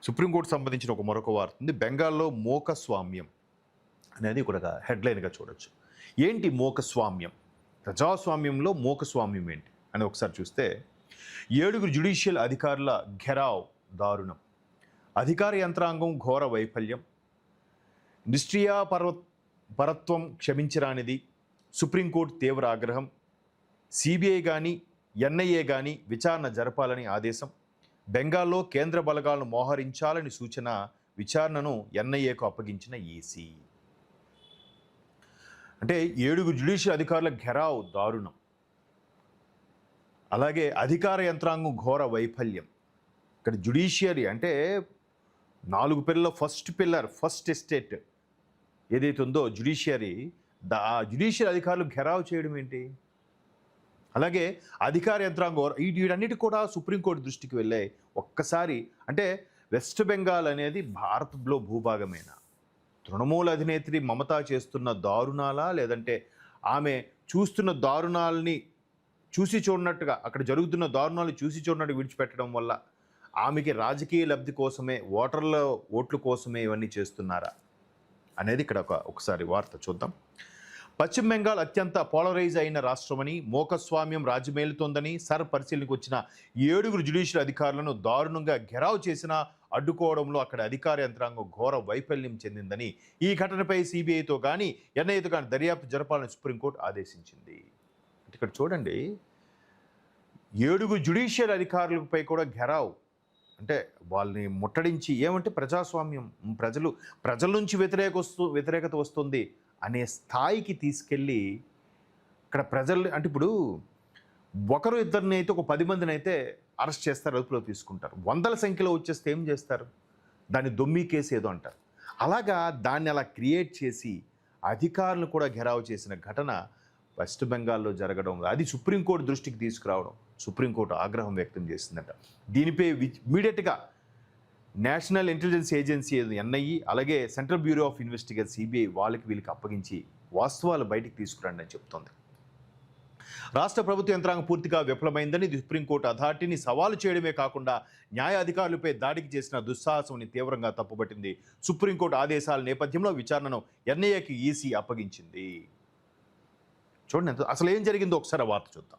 Supreme court సంబంధించిన మరొక వార్త ఉంది. బెంగాల్లో మోకస్వామ్యం అనేది ఇక్కడ ఒక హెడ్లైన్గా చూడొచ్చు. ఏంటి మోకస్వామ్యం? ప్రజాస్వామ్యంలో మోకస్వామ్యం ఏంటి అని ఒకసారి చూస్తే, 7 జ్యుడిషియల్ అధికారుల ఘెరావ్ దారుణం, అధికార యంత్రాంగం ఘోర వైఫల్యం, నిష్క్రియా పరత్వం క్షమించరానిది, సుప్రీంకోర్టు తీవ్ర ఆగ్రహం, సిబిఐ కానీ ఎన్ఐఏ కానీ విచారణ జరపాలని ఆదేశం, బెంగాల్లో కేంద్ర బలగాలను మోహరించాలని సూచన, విచారణను ఎన్ఐఏకు అప్పగించిన ఈసీ. అంటే 7 జ్యుడిషియల్ అధికారుల ఘెరావ్ దారుణం, అలాగే అధికార యంత్రాంగం ఘోర వైఫల్యం. ఇక్కడ జ్యుడిషియరీ అంటే 4 పిల్లల ఫస్ట్ ఎస్టేట్ ఏదైతే ఉందో జ్యుడిషియరీ, జ్యుడిషియల్ అధికారులు ఘెరావ్ చేయడం ఏంటి? అలాగే అధికార యంత్రాంగం వీటన్నిటి కూడా సుప్రీంకోర్టు దృష్టికి వెళ్ళాయి. ఒక్కసారి అంటే వెస్ట్ బెంగాల్ అనేది భారత్లో భూభాగమేనా? తృణమూల అధినేత్రి మమతా చేస్తున్న దారుణాలా, లేదంటే ఆమె చూస్తున్న దారుణాలని చూసి చూడనట్టుగా, అక్కడ జరుగుతున్న దారుణాలు చూసి చూడనట్టు విడిచిపెట్టడం వల్ల ఆమెకి రాజకీయ లబ్ధి కోసమే, ఓట్ల కోసమే ఇవన్నీ చేస్తున్నారా అనేది ఇక్కడ ఒకసారి వార్త చూద్దాం. పశ్చిమ బెంగాల్ అత్యంత పోలరైజ్ అయిన రాష్ట్రమని, మోకస్వామ్యం రాజ్యమేలుతోందని పరిశీలనకు వచ్చిన 7 జ్యుడిషియల్ అధికారులను దారుణంగా ఘెరావ్ చేసినా అడ్డుకోవడంలో అక్కడ అధికార యంత్రాంగం ఘోర వైఫల్యం చెందిందని, ఈ ఘటనపై సిబిఐతో కానీ ఎన్ఐఏతో కానీ దర్యాప్తు జరపాలని సుప్రీంకోర్టు ఆదేశించింది. అంటే ఇక్కడ చూడండి, 7 జ్యుడిషియల్ అధికారులపై కూడా ఘెరావ్, అంటే వాళ్ళని ముట్టడించి, ఏమంటే ప్రజాస్వామ్యం, ప్రజల నుంచి వ్యతిరేకత వస్తుంది అనే స్థాయికి తీసుకెళ్ళి ఇక్కడ ప్రజలు, అంటే ఇప్పుడు ఒకరు ఇద్దరిని అయితే, ఒక 10 మందిని అయితే అరెస్ట్ చేస్తారు, అదుపులో తీసుకుంటారు. వందల సంఖ్యలో వచ్చేస్తే ఏం చేస్తారు? దాన్ని దొమ్మి కేసు ఏదో అంటారు. అలాగా దాన్ని అలా క్రియేట్ చేసి అధికారులను కూడా ఘెరావ్ చేసిన ఘటన వెస్ట్ బెంగాల్లో జరగడం, అది సుప్రీంకోర్టు దృష్టికి తీసుకురావడం, సుప్రీంకోర్టు ఆగ్రహం వ్యక్తం చేసిందట. దీనిపై ఇమీడియట్గా నేషనల్ ఇంటెలిజెన్స్ ఏజెన్సీ ఎన్ఐఏ, అలాగే central bureau of investigation CBI వీళ్ళకి అప్పగించి వాస్తవాలు బయటికి తీసుకురండి అని చెప్తోంది. రాష్ట్ర ప్రభుత్వ యంత్రాంగం పూర్తిగా విఫలమైందని, సుప్రీంకోర్టు అథారిటీని సవాలు చేయడమే కాకుండా న్యాయ అధికారులపై దాడికి చేసిన దుస్సాహసం తీవ్రంగా తప్పుపట్టింది. సుప్రీంకోర్టు ఆదేశాల నేపథ్యంలో విచారణను ఎన్ఐఏకి ఈసీ అప్పగించింది. చూడండి అసలు ఏం జరిగిందో ఒకసారి వార్త చూద్దాం.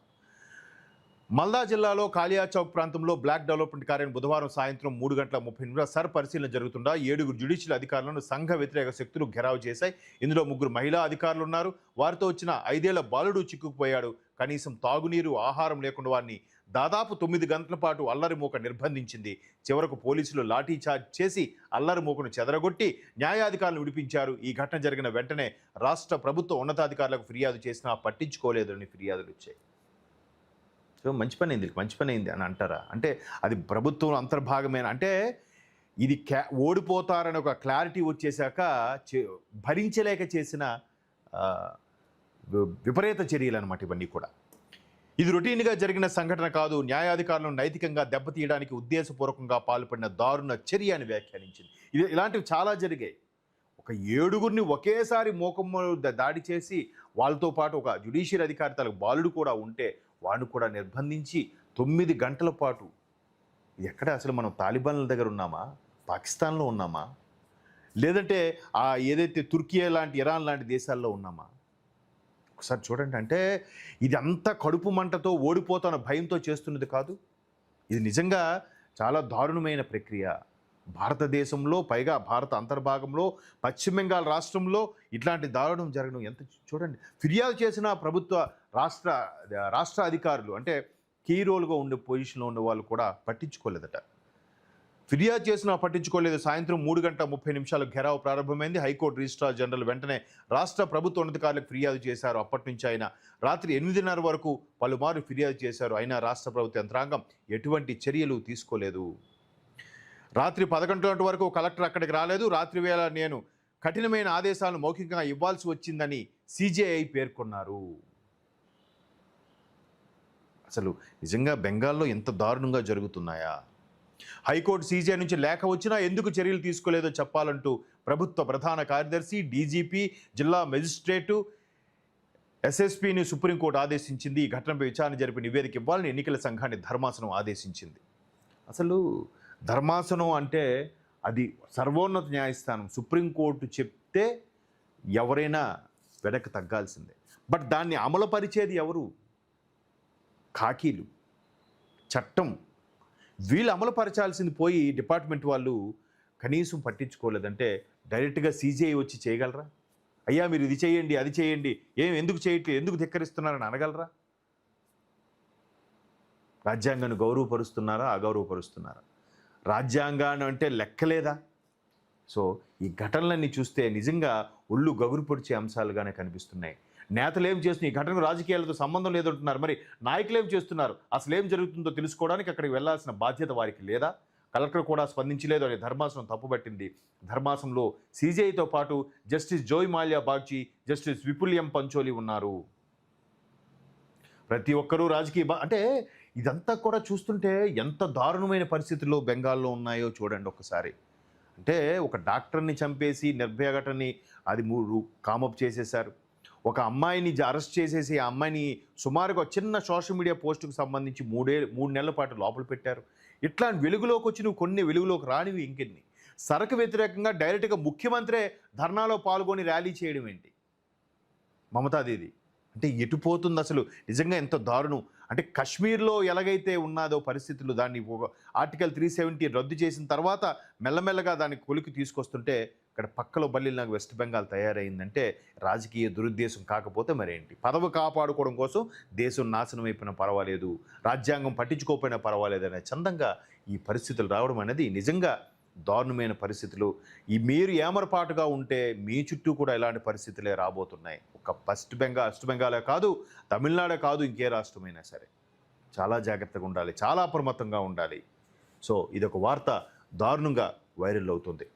మల్దా జిల్లాలో కాలియా చౌక్ ప్రాంతంలో బ్లాక్ డెవలప్మెంట్ కార్యాలయం బుధవారం సాయంత్రం 3:30 పరిశీలన జరుగుతుండగా 7 జ్యుడిషియల్ అధికారులను సంఘ వ్యతిరేక శక్తులు ఘెరావ్ చేశాయి. ఇందులో 3 మహిళా అధికారులు ఉన్నారు. వారితో వచ్చిన 5 ఏళ్ల బాలుడు చిక్కుకుపోయాడు. కనీసం తాగునీరు, ఆహారం లేకుండా వారిని దాదాపు 9 గంటల పాటు అల్లరి మూక నిర్బంధించింది. చివరకు పోలీసులు లాఠీ చార్జ్ చేసి అల్లరి మూకను చెదరగొట్టి న్యాయాధికారులను విడిపించారు. ఈ ఘటన జరిగిన వెంటనే రాష్ట్ర ప్రభుత్వ ఉన్నతాధికారులకు ఫిర్యాదు చేసినా పట్టించుకోలేదని ఫిర్యాదులు వచ్చాయి. సో మంచి పని అయింది అని అంటారా? అంటే అది ప్రభుత్వం అంతర్భాగమైన, అంటే ఇది ఓడిపోతారని ఒక క్లారిటీ వచ్చేసాక భరించలేక చేసిన విపరీత చర్యలు అనమాట ఇవన్నీ కూడా. ఇది రొటీన్గా జరిగిన సంఘటన కాదు, న్యాయాధికారులను నైతికంగా దెబ్బతీయడానికి ఉద్దేశపూర్వకంగా పాల్పడిన దారుణ చర్య అని వ్యాఖ్యానించింది. ఇలాంటివి చాలా జరిగాయి. ఒక 7గురిని ఒకేసారి దాడి చేసి, వాళ్ళతో పాటు ఒక జ్యుడిషియల్ అధికారి తనకు బాలుడు కూడా ఉంటే వాడిని కూడా నిర్బంధించి 9 గంటల పాటు. ఇది ఎక్కడ అసలు మనం తాలిబాన్ల దగ్గర ఉన్నామా, పాకిస్తాన్లో ఉన్నామా, లేదంటే ఏదైతే తుర్కియా లాంటి, ఇరాన్ లాంటి దేశాల్లో ఉన్నామా? ఒకసారి చూడండి. అంటే ఇది అంతా కడుపు మంటతో, ఓడిపోతున్న భయంతో చేస్తున్నది కాదు. ఇది నిజంగా చాలా దారుణమైన ప్రక్రియ. భారతదేశంలో, పైగా భారత అంతర్భాగంలో, పశ్చిమ బెంగాల్ రాష్ట్రంలో ఇట్లాంటి దారుణం జరగడం ఎంత చూడండి. ఫిర్యాదు చేసిన ప్రభుత్వ రాష్ట్ర అధికారులు, అంటే కీ రోల్గా ఉండే పొజిషన్లో ఉండే వాళ్ళు కూడా పట్టించుకోలేదట. ఫిర్యాదు చేసినా పట్టించుకోలేదు. సాయంత్రం 3:30 ఘెరావ్ ప్రారంభమైంది. హైకోర్టు రిజిస్ట్రార్ జనరల్ వెంటనే రాష్ట్ర ప్రభుత్వ ఉన్నతాధికారులకు ఫిర్యాదు చేశారు. అప్పటి నుంచి ఆయన రాత్రి 8:30 వరకు పలుమారు ఫిర్యాదు చేశారు. అయినా రాష్ట్ర ప్రభుత్వ యంత్రాంగం ఎటువంటి చర్యలు తీసుకోలేదు. రాత్రి 11 గంటల వరకు కలెక్టర్ అక్కడికి రాలేదు. రాత్రి వేళ నేను కఠినమైన ఆదేశాలను మౌఖికంగా ఇవ్వాల్సి వచ్చిందని సిజేఐ పేర్కొన్నారు. అసలు నిజంగా బెంగాల్లో ఎంత దారుణంగా జరుగుతున్నాయా? హైకోర్టు సీజే నుంచి లేఖ వచ్చినా ఎందుకు చర్యలు తీసుకోలేదో చెప్పాలంటూ ప్రభుత్వ ప్రధాన కార్యదర్శి, డీజీపీ, జిల్లా మెజిస్ట్రేటు, ఎస్ఎస్పీని సుప్రీంకోర్టు ఆదేశించింది. ఈ ఘటనపై విచారణ జరిపి నివేదిక ఇవ్వాలని ఎన్నికల సంఘాన్ని ధర్మాసనం ఆదేశించింది. అసలు ధర్మాసనం అంటే అది సర్వోన్నత న్యాయస్థానం. సుప్రీంకోర్టు చెప్తే ఎవరైనా వెనక్కి తగ్గాల్సిందే. బట్ దాన్ని అమలుపరిచేది ఎవరు? ఖాకీలు, చట్టం. వీళ్ళు అమలుపరచాల్సింది పోయి డిపార్ట్మెంట్ వాళ్ళు కనీసం పట్టించుకోలేదంటే డైరెక్ట్గా సీజీఐ వచ్చి చేయగలరా? అయ్యా మీరు ఇది చేయండి, అది చేయండి, ఎందుకు చేయట్లేదు, ఎందుకు ధిక్కరిస్తున్నారని అనగలరా? రాజ్యాంగాన్ని గౌరవపరుస్తున్నారా, అగౌరవపరుస్తున్నారా? రాజ్యాంగాన్ని అంటే లెక్కలేదా? సో ఈ ఘటనలన్నీ చూస్తే నిజంగా ఒళ్ళు గగురు పొడిచే అంశాలుగానే కనిపిస్తున్నాయి. నేతలు ఏం చేస్తున్నారు? ఈ ఘటనకు రాజకీయాలతో సంబంధం లేదంటున్నారు. మరి నాయకులు ఏం చేస్తున్నారు? అసలు ఏం జరుగుతుందో తెలుసుకోవడానికి అక్కడికి వెళ్లాల్సిన బాధ్యత వారికి లేదా? కలెక్టర్ కూడా స్పందించలేదు అని ధర్మాసనం తప్పుపట్టింది. ధర్మాసనంలో సీజీఐతో పాటు జస్టిస్ జోయ్ మాల్యా బాగ్చి, జస్టిస్ విపుల్ ఎం పంచోలి ఉన్నారు. ప్రతి ఒక్కరూ రాజకీయ అంటే ఇదంతా కూడా చూస్తుంటే ఎంత దారుణమైన పరిస్థితుల్లో బెంగాల్లో ఉన్నాయో చూడండి ఒక్కసారి. అంటే ఒక డాక్టర్ని చంపేసి నిర్భయ ఘటనని అది కామప్ చేసేశారు. ఒక అమ్మాయిని అరెస్ట్ చేసేసి ఆ అమ్మాయిని సుమారుగా చిన్న సోషల్ మీడియా పోస్టుకు సంబంధించి 3 నెలల పాటు లోపల పెట్టారు. ఇట్లా వెలుగులోకి వచ్చి నువ్వు కొన్ని వెలుగులోకి రానివి ఇంకెన్ని? సరకు వ్యతిరేకంగా డైరెక్ట్గా ముఖ్యమంత్రే ధర్నాలో పాల్గొని ర్యాలీ చేయడం ఏంటి? మమతాదేవి అంటే ఎటుపోతుంది అసలు? నిజంగా ఎంత దారుణం అంటే కశ్మీర్లో ఎలాగైతే ఉన్నదో పరిస్థితులు, దాన్ని ఆర్టికల్ 370 రద్దు చేసిన తర్వాత మెల్లమెల్లగా దాన్ని కొలికి తీసుకొస్తుంటే ఇక్కడ పక్కలో బల్లిలాగా వెస్ట్ బెంగాల్ తయారైందంటే రాజకీయ దురుద్దేశం కాకపోతే మరేంటి? పదవి కాపాడుకోవడం కోసం దేశం నాశనం అయిపోయినా పర్వాలేదు, రాజ్యాంగం పట్టించుకోకపోయినా పర్వాలేదు అనే చందంగా ఈ పరిస్థితులు రావడం అనేది నిజంగా దారుణమైన పరిస్థితులు. మీరు ఏమరపాటుగా ఉంటే మీ చుట్టూ కూడా ఇలాంటి పరిస్థితులే రాబోతున్నాయి. ఒక వెస్ట్ బెంగాలే కాదు, తమిళనాడే కాదు, ఇంకే రాష్ట్రమైనా సరే చాలా జాగ్రత్తగా ఉండాలి, చాలా అప్రమత్తంగా ఉండాలి. సో ఇదొక వార్త దారుణంగా వైరల్ అవుతుంది.